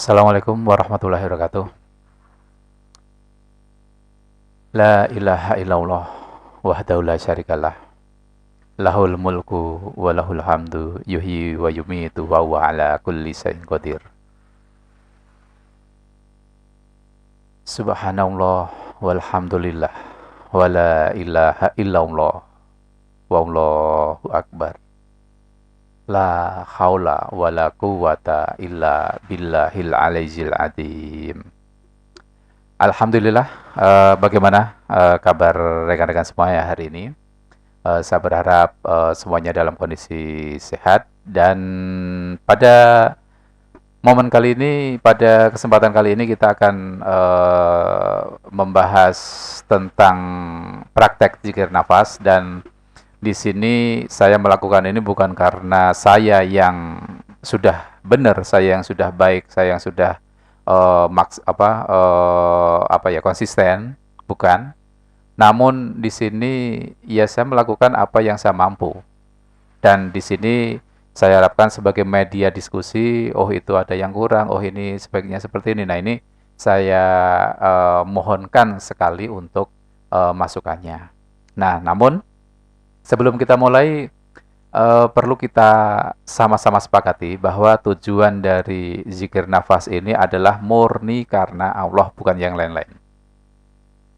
Assalamualaikum warahmatullahi wabarakatuh. La ilaha illallah wahdahu la syarikalah. Lahul mulku wa lahul hamdu yuhyi wa yumitu wa huwa ala kulli syai'in qadir. Subhanallah walhamdulillah wa la ilaha illallah wallahu akbar. La haula wa la quwwata illa billahil aliyyil adzim. Alhamdulillah, bagaimana kabar rekan-rekan semua ya hari ini? Saya berharap semuanya dalam kondisi sehat dan pada momen kali ini, pada kesempatan kali ini kita akan membahas tentang praktek zikir nafas. Dan di sini saya melakukan ini bukan karena saya yang sudah benar, saya yang sudah baik, saya yang sudah konsisten, bukan. Namun di sini ya saya melakukan apa yang saya mampu. Dan di sini saya harapkan sebagai media diskusi, oh itu ada yang kurang, oh ini sebaiknya seperti ini. Nah, ini saya mohonkan sekali untuk masukannya. Nah, namun sebelum kita mulai, perlu kita sama-sama sepakati bahwa tujuan dari zikir nafas ini adalah murni karena Allah, bukan yang lain-lain.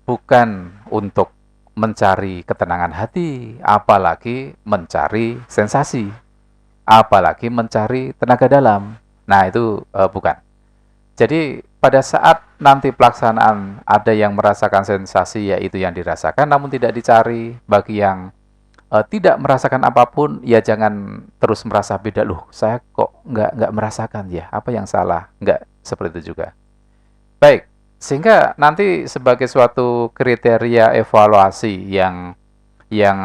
Bukan untuk mencari ketenangan hati, apalagi mencari sensasi, apalagi mencari tenaga dalam. Nah, itu bukan. Jadi pada saat nanti pelaksanaan ada yang merasakan sensasi, yaitu yang dirasakan, namun tidak dicari. Bagi yang tidak merasakan apapun, ya jangan terus merasa beda. Loh, saya kok nggak merasakan ya, apa yang salah? Nggak seperti itu juga. Baik, sehingga nanti sebagai suatu kriteria evaluasi yang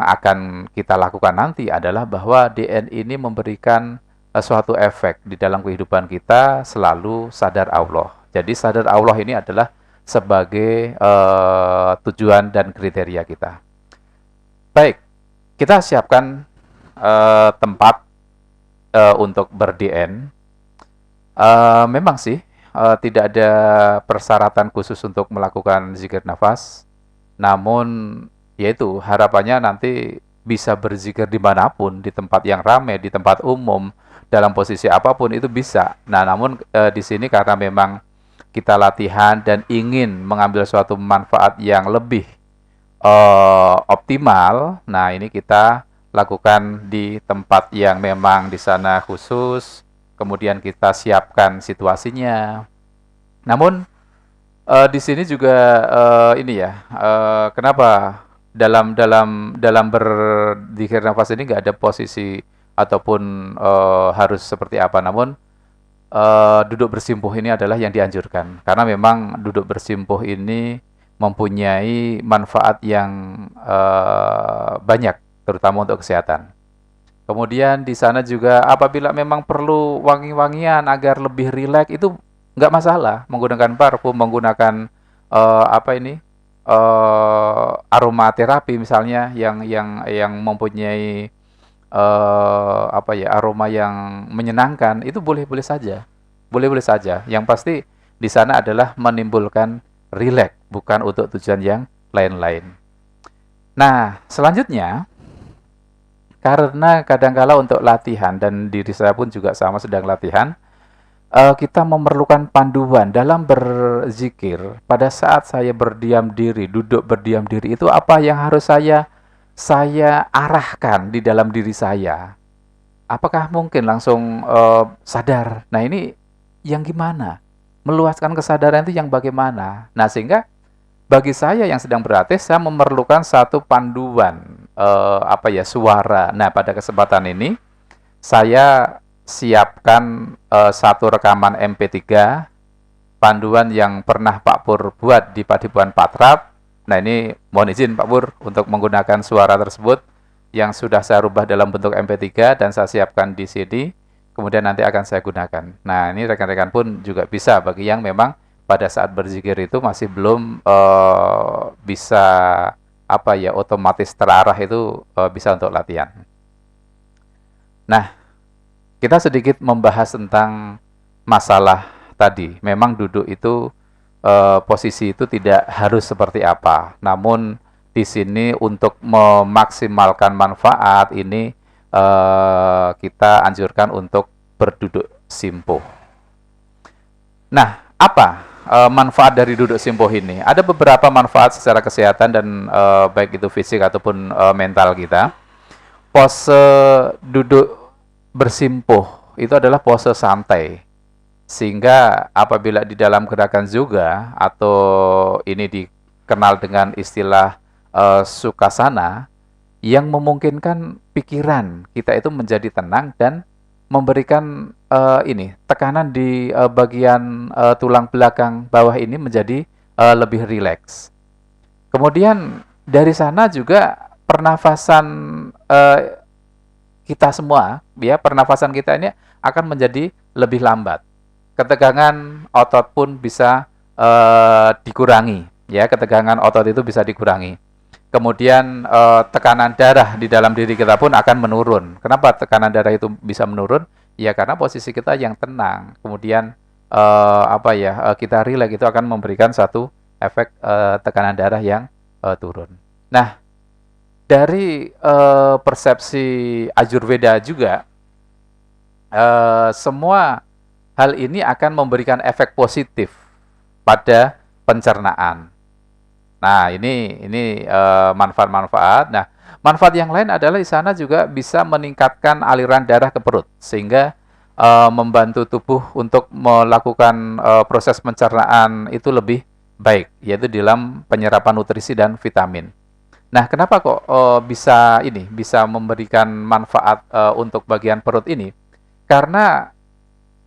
akan kita lakukan nanti adalah bahwa DN ini memberikan suatu efek di dalam kehidupan kita, selalu sadar Allah. Jadi sadar Allah ini adalah sebagai tujuan dan kriteria kita. Baik, kita siapkan tempat untuk ber-DN. Memang sih tidak ada persyaratan khusus untuk melakukan zikir nafas. Namun yaitu harapannya nanti bisa berzikir dimanapun, di tempat yang ramai, di tempat umum, dalam posisi apapun itu bisa. Nah, namun di sini karena memang kita latihan dan ingin mengambil suatu manfaat yang lebih optimal. Nah, ini kita lakukan di tempat yang memang di sana khusus, kemudian kita siapkan situasinya. Namun di sini juga kenapa dalam berzikir nafas ini nggak ada posisi ataupun harus seperti apa. Namun duduk bersimpuh ini adalah yang dianjurkan, karena memang duduk bersimpuh ini mempunyai manfaat yang banyak, terutama untuk kesehatan. Kemudian di sana juga apabila memang perlu wangi-wangian agar lebih rileks, itu nggak masalah. Menggunakan parfum, menggunakan aromaterapi misalnya, yang mempunyai aroma yang menyenangkan, itu boleh-boleh saja. Boleh-boleh saja. Yang pasti di sana adalah menimbulkan rileks, bukan untuk tujuan yang lain-lain. Nah, selanjutnya, karena kadangkala untuk latihan, dan diri saya pun juga sama sedang latihan, kita memerlukan panduan dalam berzikir. Pada saat saya berdiam diri, duduk berdiam diri, itu apa yang harus saya arahkan di dalam diri saya? Apakah mungkin langsung sadar? Nah, ini yang gimana? Meluaskan kesadaran itu yang bagaimana? Nah, sehingga bagi saya yang sedang berlatih, saya memerlukan satu panduan suara. Nah, pada kesempatan ini saya siapkan satu rekaman MP3 panduan yang pernah Pak Pur buat di Padipuan Patrap. Nah, ini mohon izin Pak Pur untuk menggunakan suara tersebut yang sudah saya rubah dalam bentuk MP3 dan saya siapkan di CD. Kemudian nanti akan saya gunakan. Nah, ini rekan-rekan pun juga bisa, bagi yang memang pada saat berzikir itu masih belum bisa otomatis terarah, itu bisa untuk latihan. Nah, kita sedikit membahas tentang masalah tadi, memang duduk itu posisi itu tidak harus seperti apa. Namun di sini untuk memaksimalkan manfaat ini kita anjurkan untuk berduduk simpuh. Nah, apa manfaat dari duduk simpuh ini? Ada beberapa manfaat secara kesehatan dan baik itu fisik ataupun mental kita. Pose duduk bersimpuh itu adalah pose santai. Sehingga apabila di dalam gerakan juga atau ini dikenal dengan istilah Sukhasana, yang memungkinkan pikiran kita itu menjadi tenang dan memberikan tekanan di bagian tulang belakang bawah ini menjadi lebih rileks. Kemudian dari sana juga pernafasan kita semua, ya, pernafasan kita ini akan menjadi lebih lambat. Ketegangan otot pun bisa dikurangi, ya, ketegangan otot itu bisa dikurangi. Kemudian tekanan darah di dalam diri kita pun akan menurun. Kenapa tekanan darah itu bisa menurun? Ya karena posisi kita yang tenang. Kemudian kita rileks, itu akan memberikan satu efek tekanan darah yang turun. Nah, dari persepsi Ayurveda juga semua hal ini akan memberikan efek positif pada pencernaan. Nah, ini manfaat-manfaat. Nah, manfaat yang lain adalah di sana juga bisa meningkatkan aliran darah ke perut, sehingga membantu tubuh untuk melakukan proses pencernaan itu lebih baik, yaitu dalam penyerapan nutrisi dan vitamin. Nah, kenapa kok bisa memberikan manfaat untuk bagian perut ini? Karena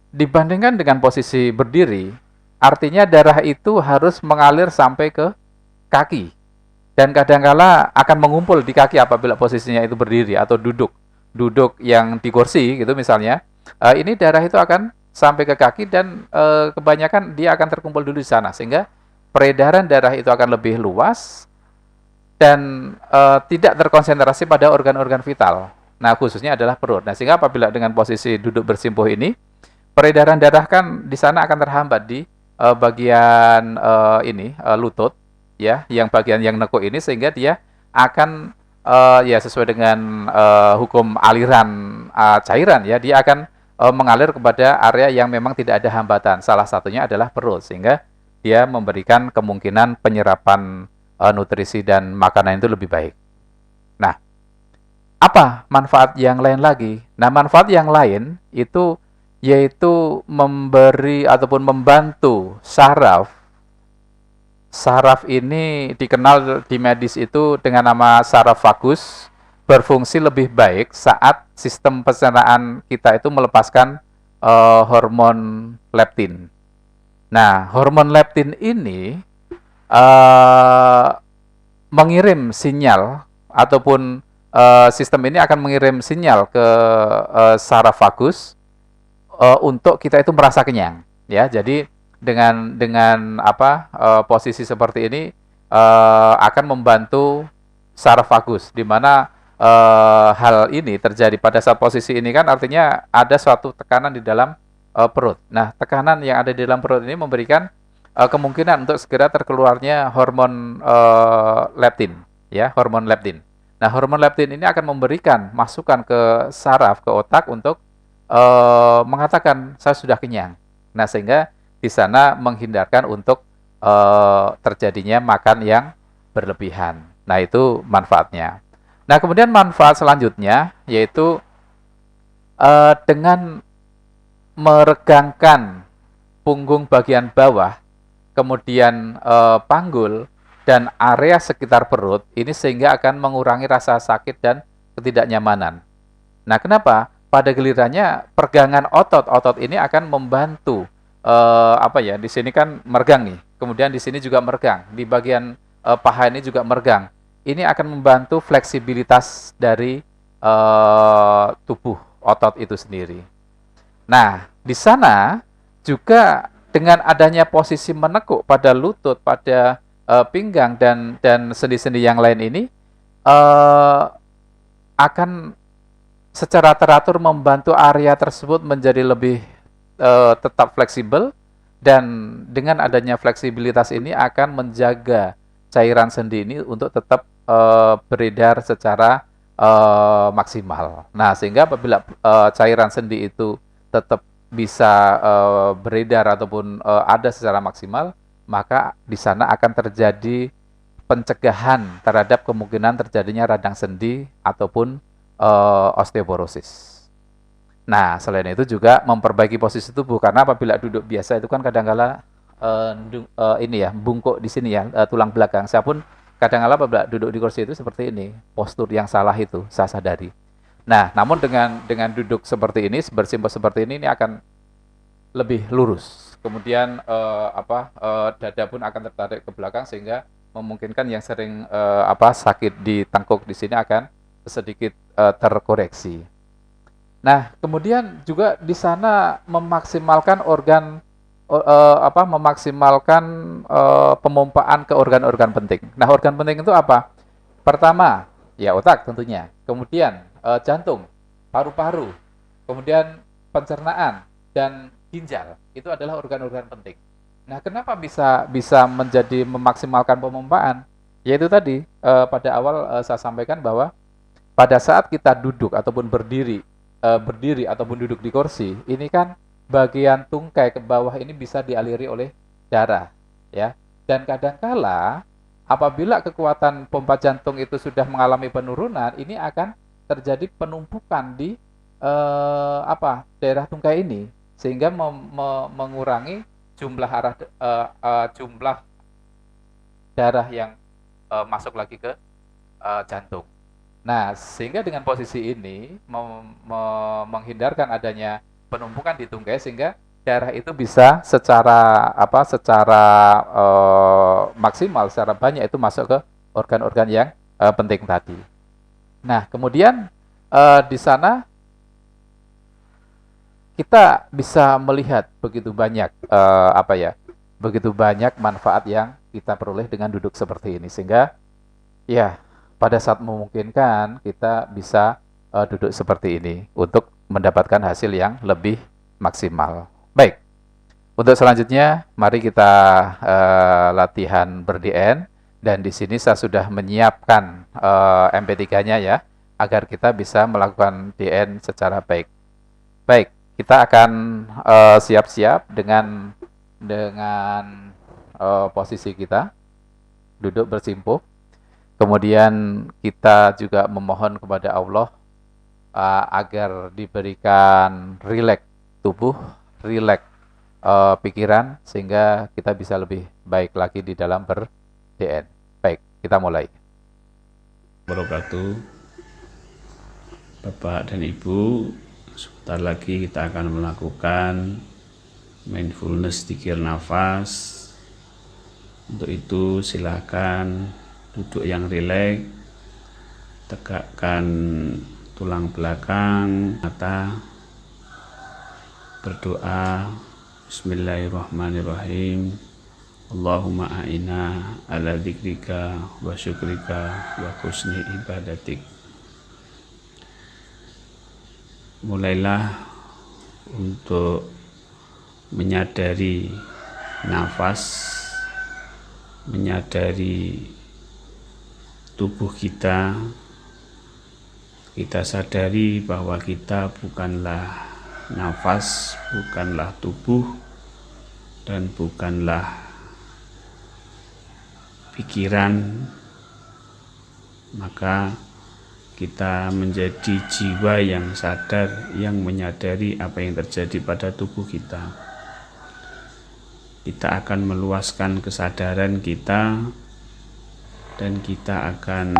dibandingkan dengan posisi berdiri, artinya darah itu harus mengalir sampai ke kaki, dan kadangkala akan mengumpul di kaki apabila posisinya itu berdiri atau duduk yang di kursi gitu misalnya. Ini darah itu akan sampai ke kaki dan kebanyakan dia akan terkumpul dulu di sana, sehingga peredaran darah itu akan lebih luas dan tidak terkonsentrasi pada organ-organ vital. Nah, khususnya adalah perut. Nah, sehingga apabila dengan posisi duduk bersimpuh ini, peredaran darah kan di sana akan terhambat di bagian lutut, ya, yang bagian yang nekuk ini, sehingga dia akan sesuai dengan hukum aliran cairan, ya, dia akan mengalir kepada area yang memang tidak ada hambatan. Salah satunya adalah perut, sehingga dia memberikan kemungkinan penyerapan nutrisi dan makanan itu lebih baik. Nah, apa manfaat yang lain lagi? Nah, manfaat yang lain itu yaitu memberi ataupun membantu saraf. Saraf ini dikenal di medis itu dengan nama saraf vagus, berfungsi lebih baik saat sistem pencernaan kita itu melepaskan hormon leptin. Nah, hormon leptin ini mengirim sinyal ataupun sistem ini akan mengirim sinyal ke saraf vagus untuk kita itu merasa kenyang, ya. Jadi dengan posisi seperti ini akan membantu saraf vagus, di mana hal ini terjadi pada saat posisi ini kan artinya ada suatu tekanan di dalam perut. Nah, tekanan yang ada di dalam perut ini memberikan kemungkinan untuk segera terkeluarnya hormon leptin, ya, hormon leptin. Nah, hormon leptin ini akan memberikan masukan ke saraf, ke otak untuk mengatakan saya sudah kenyang. Nah, sehingga di sana menghindarkan untuk terjadinya makan yang berlebihan. Nah, itu manfaatnya. Nah, kemudian manfaat selanjutnya yaitu dengan meregangkan punggung bagian bawah, kemudian panggul dan area sekitar perut ini, sehingga akan mengurangi rasa sakit dan ketidaknyamanan. Nah, kenapa? Pada gilirannya pergangan otot ini akan membantu di sini kan meregang nih, kemudian di sini juga meregang, di bagian paha ini juga meregang. Ini akan membantu fleksibilitas dari tubuh otot itu sendiri. Nah, di sana juga dengan adanya posisi menekuk pada lutut, pada pinggang dan sendi-sendi yang lain ini akan secara teratur membantu area tersebut menjadi lebih tetap fleksibel Dan dengan adanya fleksibilitas ini akan menjaga cairan sendi ini untuk tetap beredar secara maksimal. Nah, sehingga apabila cairan sendi itu tetap bisa beredar ataupun ada secara maksimal, maka di sana akan terjadi pencegahan terhadap kemungkinan terjadinya radang sendi ataupun osteoporosis. Nah, selain itu juga memperbaiki posisi tubuh karena apabila duduk biasa itu kan kadang-kala ini ya, bungkuk di sini ya, tulang belakang. Saya pun kadang-kala apabila duduk di kursi itu seperti ini, postur yang salah itu saya sadari. Nah, namun dengan duduk seperti ini, bersimpul seperti ini akan lebih lurus. Kemudian dada pun akan tertarik ke belakang sehingga memungkinkan yang sering sakit di tengkuk di sini akan sedikit terkoreksi. Nah, kemudian juga di sana memaksimalkan memaksimalkan pemompaan ke organ-organ penting. Nah, organ penting itu apa? Pertama, ya otak tentunya. Kemudian jantung, paru-paru, kemudian pencernaan dan ginjal. Itu adalah organ-organ penting. Nah, kenapa bisa menjadi memaksimalkan pemompaan? Yaitu tadi pada awal saya sampaikan bahwa pada saat kita duduk ataupun berdiri ataupun duduk di kursi, ini kan bagian tungkai ke bawah ini bisa dialiri oleh darah, ya. Dan kadangkala apabila kekuatan pompa jantung itu sudah mengalami penurunan, ini akan terjadi penumpukan di daerah tungkai ini sehingga mengurangi jumlah darah yang masuk lagi ke jantung. Nah, sehingga dengan posisi ini menghindarkan adanya penumpukan di tungkai sehingga darah itu bisa secara maksimal, secara banyak itu masuk ke organ-organ yang penting tadi. Nah, kemudian di sana kita bisa melihat begitu banyak begitu banyak manfaat yang kita peroleh dengan duduk seperti ini sehingga ya pada saat memungkinkan kita bisa duduk seperti ini untuk mendapatkan hasil yang lebih maksimal. Baik, untuk selanjutnya mari kita latihan ber-DN dan di sini saya sudah menyiapkan MP3-nya ya agar kita bisa melakukan DN secara baik. Baik, kita akan siap-siap dengan posisi kita duduk bersimpuh. Kemudian kita juga memohon kepada Allah agar diberikan rileks tubuh, rileks pikiran, sehingga kita bisa lebih baik lagi di dalam ber-DN. Baik, kita mulai. Wabarakatuh. Bapak dan Ibu, sebentar lagi kita akan melakukan mindfulness zikir nafas. Untuk itu silakan duduk yang rileks, tegakkan tulang belakang, mata, berdoa, Bismillahirrahmanirrahim. Allahumma a'ina ala dzikrika wa syukrika wa husni ibadatik. Mulailah untuk menyadari nafas, menyadari tubuh kita. Kita sadari bahwa kita bukanlah nafas, bukanlah tubuh, dan bukanlah pikiran. Maka kita menjadi jiwa yang sadar, yang menyadari apa yang terjadi pada tubuh kita. Kita akan meluaskan kesadaran kita dan kita akan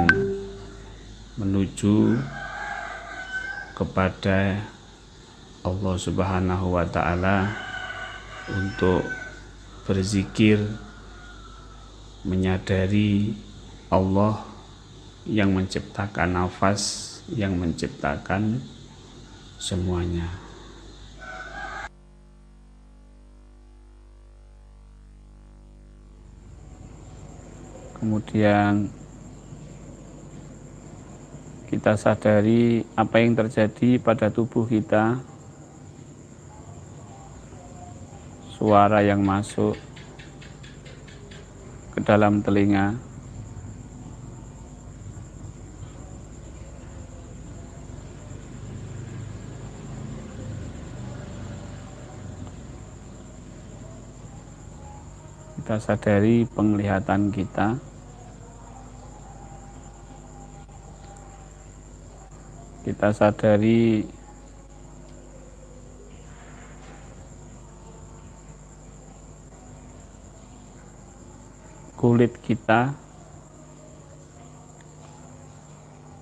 menuju kepada Allah Subhanahu wa Ta'ala untuk berzikir, menyadari Allah yang menciptakan nafas, yang menciptakan semuanya. Kemudian kita sadari apa yang terjadi pada tubuh kita suara yang masuk ke dalam telinga. Kita sadari penglihatan kita. Kita sadari kulit kita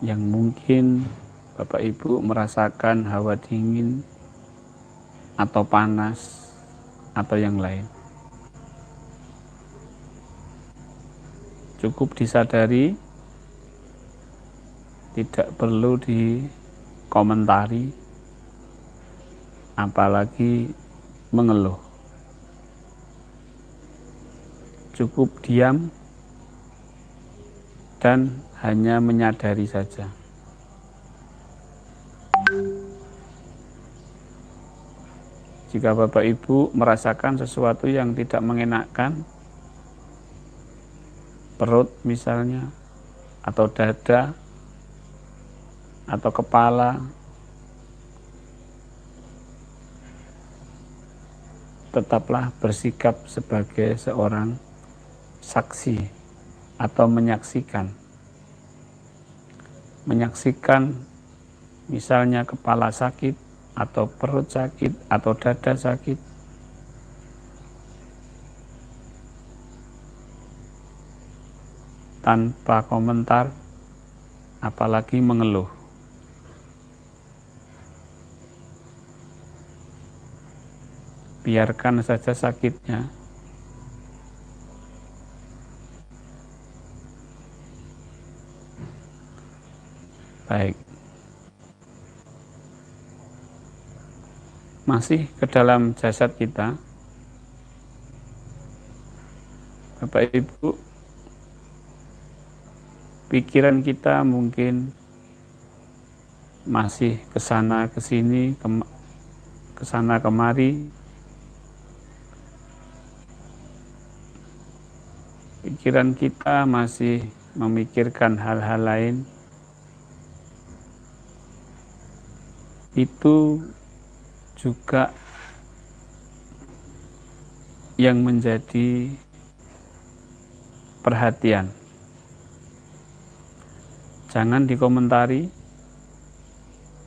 yang mungkin Bapak Ibu merasakan hawa dingin atau panas atau yang lain. Cukup disadari, tidak perlu dikomentari, apalagi mengeluh. Cukup diam dan hanya menyadari saja. Jika Bapak Ibu merasakan sesuatu yang tidak mengenakan, perut misalnya, atau dada, atau kepala, tetaplah bersikap sebagai seorang saksi atau menyaksikan. Menyaksikan misalnya kepala sakit, atau perut sakit, atau dada sakit. Tanpa komentar, apalagi mengeluh. Biarkan saja sakitnya. Baik. Masih ke dalam jasad kita. Bapak Ibu, pikiran kita mungkin masih kesana kesini, kesana kemari. Pikiran kita masih memikirkan hal-hal lain. Itu juga yang menjadi perhatian. Jangan dikomentari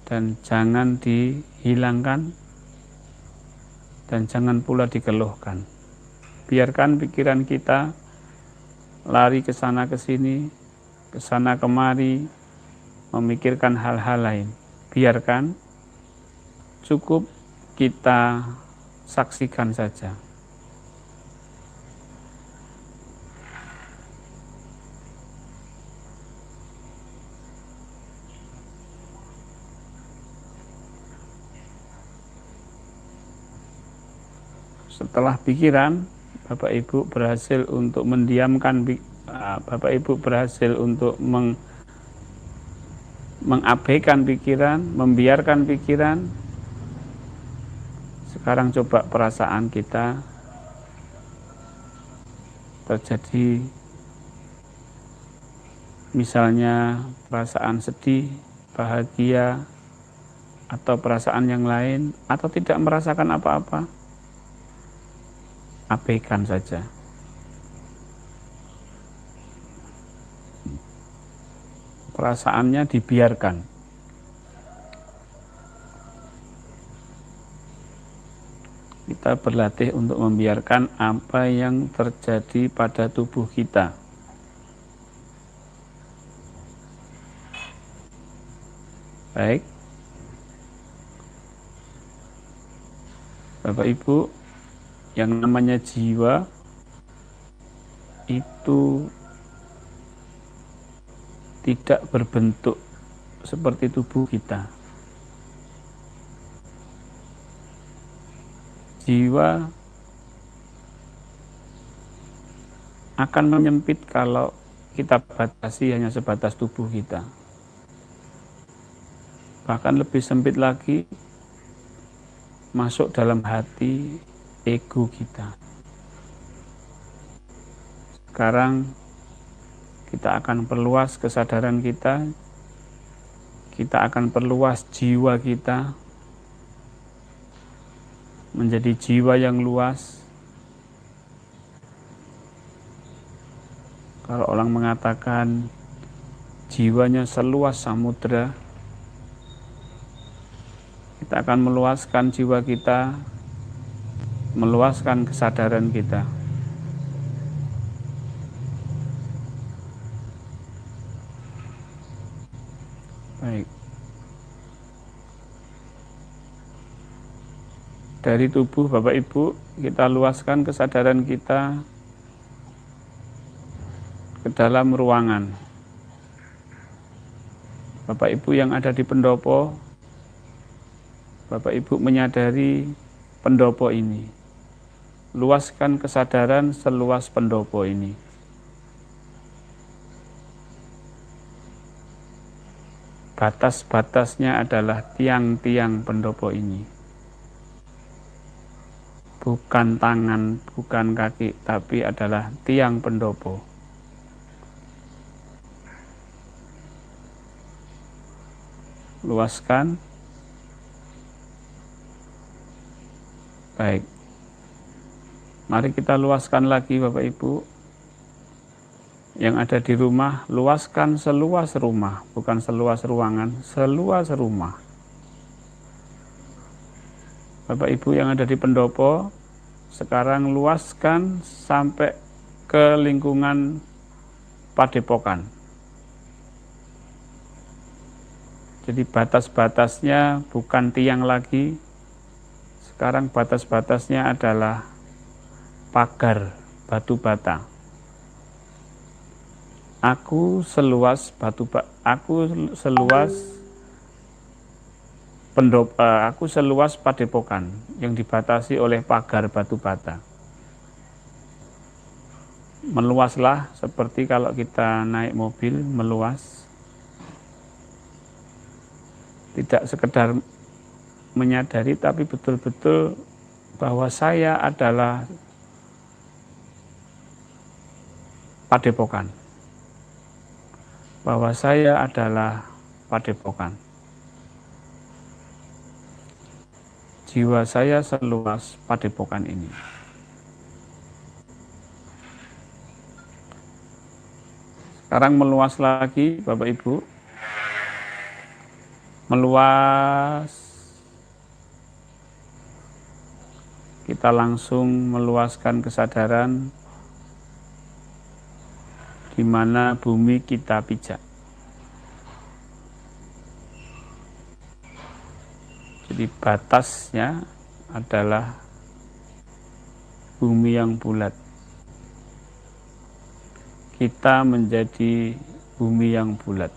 dan jangan dihilangkan dan jangan pula dikeluhkan. Biarkan pikiran kita lari ke sana ke sini, ke sana kemari, memikirkan hal-hal lain. Biarkan, cukup kita saksikan saja. Setelah pikiran, Bapak Ibu berhasil untuk mendiamkan, Bapak Ibu berhasil untuk mengabaikan pikiran, membiarkan pikiran. Sekarang coba perasaan kita terjadi, misalnya perasaan sedih, bahagia, atau perasaan yang lain, atau tidak merasakan apa-apa. Abaikan saja. Perasaannya dibiarkan. Kita berlatih untuk membiarkan apa yang terjadi pada tubuh kita. Baik. Bapak Ibu, yang namanya jiwa itu tidak berbentuk seperti tubuh kita. Jiwa akan menyempit kalau kita batasi hanya sebatas tubuh kita. Bahkan lebih sempit lagi, masuk dalam hati, ego kita. Sekarang kita akan perluas kesadaran kita akan perluas jiwa kita menjadi jiwa yang luas. Kalau orang mengatakan jiwanya seluas samudra, kita akan meluaskan jiwa kita, meluaskan kesadaran kita. Baik. Dari tubuh Bapak Ibu, kita luaskan kesadaran kita ke dalam ruangan. Bapak Ibu yang ada di pendopo, Bapak Ibu menyadari pendopo ini. Luaskan kesadaran seluas pendopo ini. Batas-batasnya adalah tiang-tiang pendopo ini. Bukan tangan, bukan kaki, tapi adalah tiang pendopo. Luaskan. Baik. Mari kita luaskan lagi Bapak Ibu. Yang ada di rumah, luaskan seluas rumah, bukan seluas ruangan, seluas rumah. Bapak Ibu yang ada di pendopo, sekarang luaskan sampai ke lingkungan padepokan. Jadi batas-batasnya bukan tiang lagi, sekarang batas-batasnya adalah pagar batu bata. Aku seluas aku seluas padepokan yang dibatasi oleh pagar batu bata. Meluaslah seperti kalau kita naik mobil meluas. Tidak sekedar menyadari tapi betul-betul bahwa saya adalah padepokan. Bahwa saya adalah padepokan. Jiwa saya seluas padepokan ini. Sekarang meluas lagi Bapak Ibu. Meluas. Kita langsung meluaskan kesadaran di mana bumi kita pijak. Jadi batasnya adalah bumi yang bulat. Kita menjadi bumi yang bulat.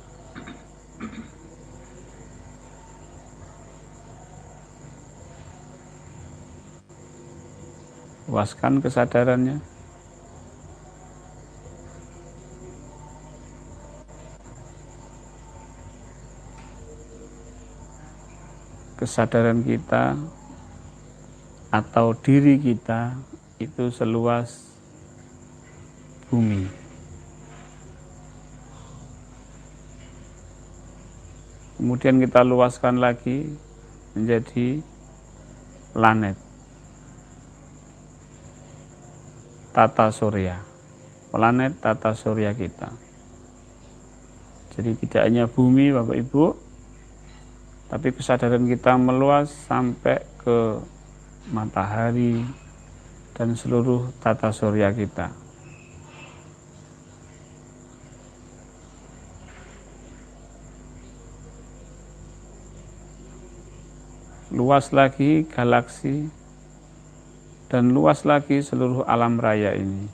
Luaskan kesadarannya. Kesadaran kita atau diri kita itu seluas bumi. Kemudian kita luaskan lagi menjadi planet tata surya, planet tata surya kita. Jadi tidak hanya bumi Bapak Ibu, tapi kesadaran kita meluas sampai ke matahari dan seluruh tata surya kita. Luas lagi galaksi dan luas lagi seluruh alam raya ini.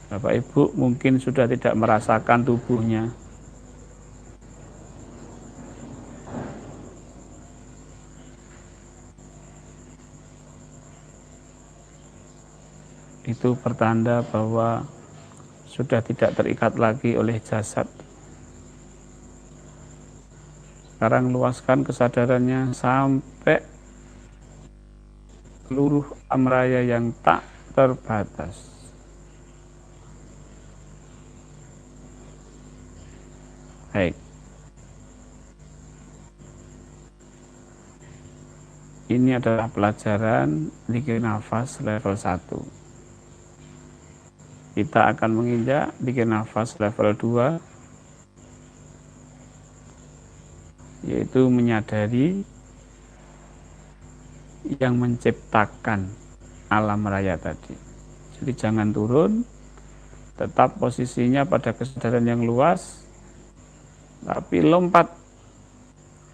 Bapak Ibu mungkin sudah tidak merasakan tubuhnya. itu pertanda bahwa sudah tidak terikat lagi oleh jasad. Sekarang luaskan kesadarannya sampai seluruh alam raya yang tak terbatas. Baik. Ini adalah pelajaran zikir nafas level 1. Kita akan menginjak zikir nafas level 2, yaitu menyadari yang menciptakan alam raya tadi. Jadi jangan turun, tetap posisinya pada kesadaran yang luas, tapi lompat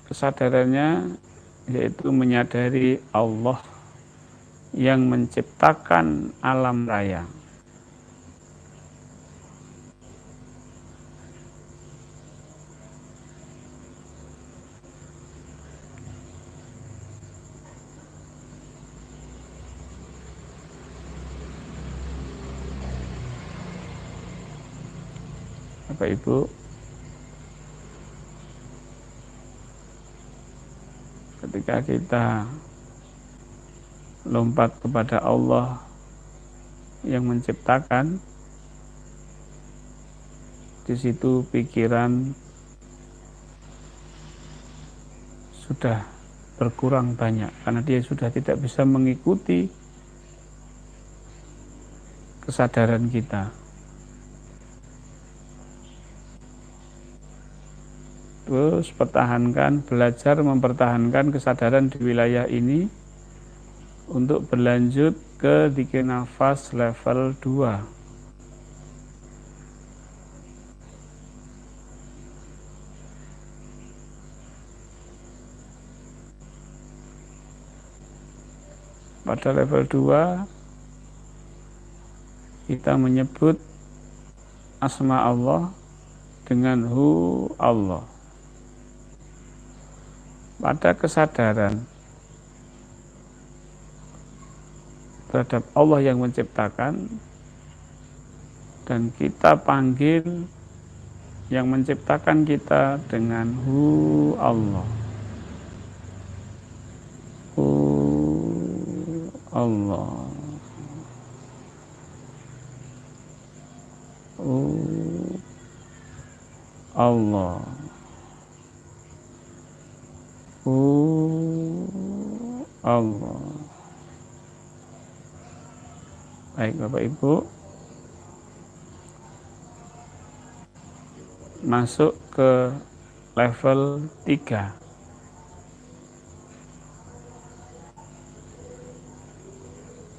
kesadarannya, yaitu menyadari Allah yang menciptakan alam raya. Bapak Ibu, ketika kita lompat kepada Allah yang menciptakan, di situ pikiran sudah berkurang banyak karena dia sudah tidak bisa mengikuti kesadaran kita. Terus belajar mempertahankan kesadaran di wilayah ini untuk berlanjut ke zikir nafas level 2. Pada level 2 kita menyebut asma Allah dengan Hu Allah. Pada kesadaran terhadap Allah yang menciptakan, dan kita panggil yang menciptakan kita dengan Hu Allah. Hu Allah. Hu Allah. Allah. Baik Bapak Ibu, masuk ke level 3.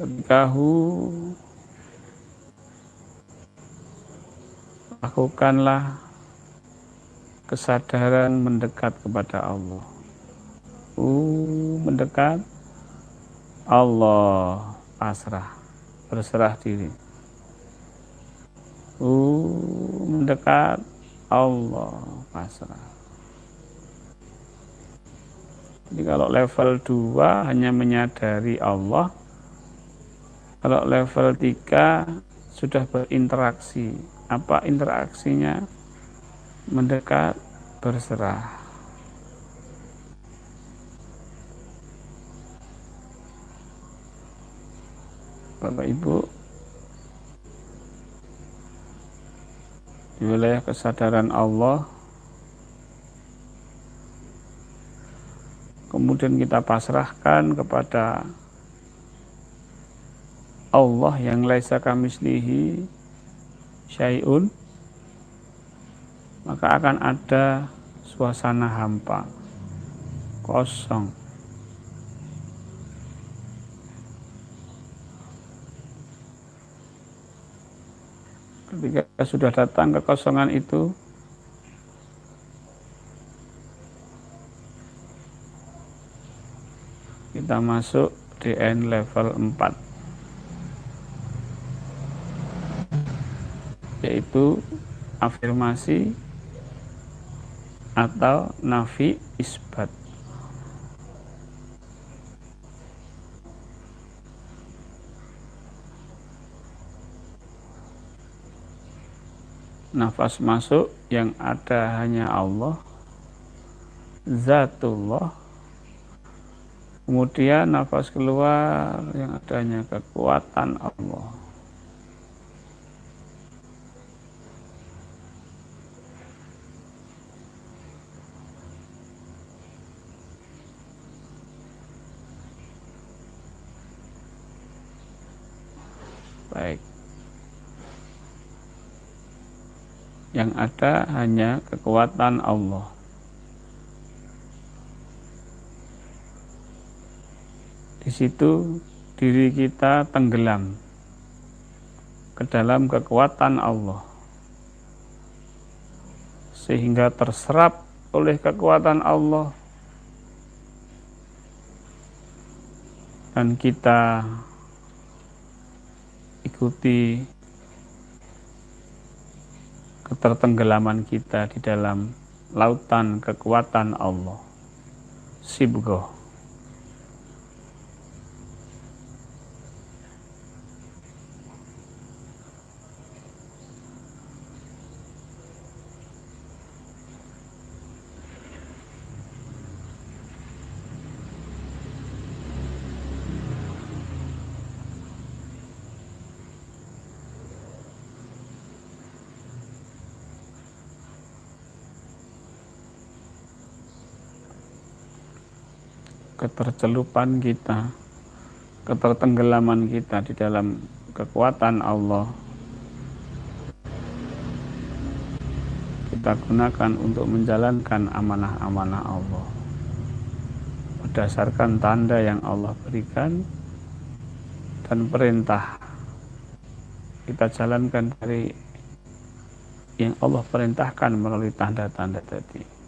Ketika lakukanlah kesadaran mendekat kepada Allah. Mendekat, Allah pasrah, berserah diri. Mendekat, Allah pasrah. Jadi kalau level 2 hanya menyadari Allah, kalau level 3 sudah berinteraksi. Apa interaksinya? Mendekat, berserah. Bapak Ibu, di wilayah kesadaran Allah, kemudian kita pasrahkan kepada Allah yang laisa kamitslihi syai'un, maka akan ada suasana hampa, kosong. Ketika sudah datang kekosongan itu, kita masuk DN level 4, yaitu afirmasi atau nafi isbat. Nafas masuk yang ada hanya Allah, zatullah. Kemudian nafas keluar yang ada hanya kekuatan Allah. Baik. Yang ada hanya kekuatan Allah. Di situ diri kita tenggelam ke dalam kekuatan Allah, sehingga terserap oleh kekuatan Allah dan kita ikuti ketertenggelaman kita di dalam lautan kekuatan Allah. Sibghoh. Ketercelupan kita, ketertenggelaman kita di dalam kekuatan Allah, kita gunakan untuk menjalankan amanah-amanah Allah berdasarkan tanda yang Allah berikan dan perintah. Kita jalankan dari yang Allah perintahkan melalui tanda-tanda tadi.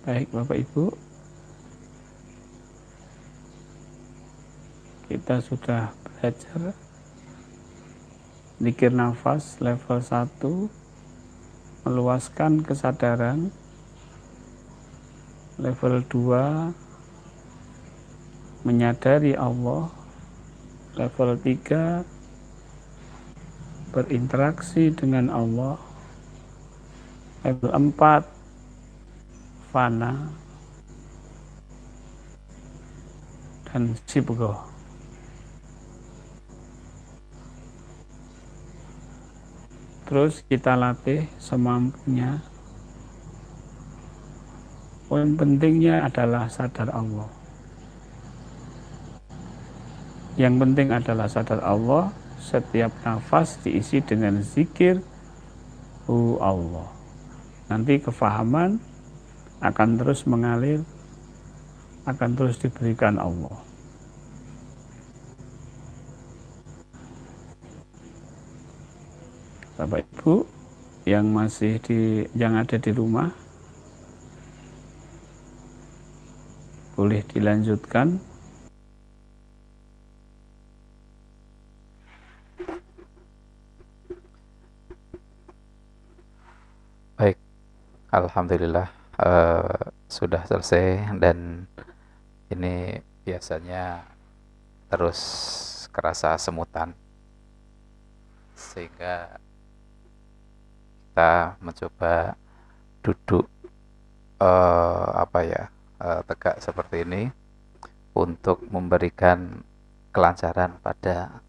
Baik Bapak Ibu, kita sudah belajar zikir nafas level 1, meluaskan kesadaran. Level 2, menyadari Allah. Level 3, berinteraksi dengan Allah. Level 4, fana dan sibghoh. Terus kita latih semampunya. Poin pentingnya adalah sadar Allah. Yang penting adalah sadar Allah. Setiap nafas diisi dengan zikir Allah. Nanti kefahaman akan terus mengalir, akan terus diberikan Allah. Bapak Ibu yang ada di rumah, boleh dilanjutkan. Baik, alhamdulillah sudah selesai, dan ini biasanya terus kerasa semutan, sehingga kita mencoba duduk tegak seperti ini untuk memberikan kelancaran pada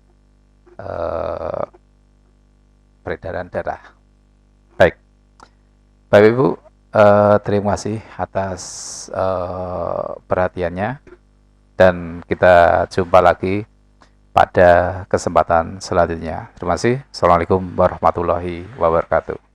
peredaran darah. Baik, Bapak Ibu, Terima kasih atas perhatiannya, dan kita jumpa lagi pada kesempatan selanjutnya. Terima kasih. Assalamualaikum warahmatullahi wabarakatuh.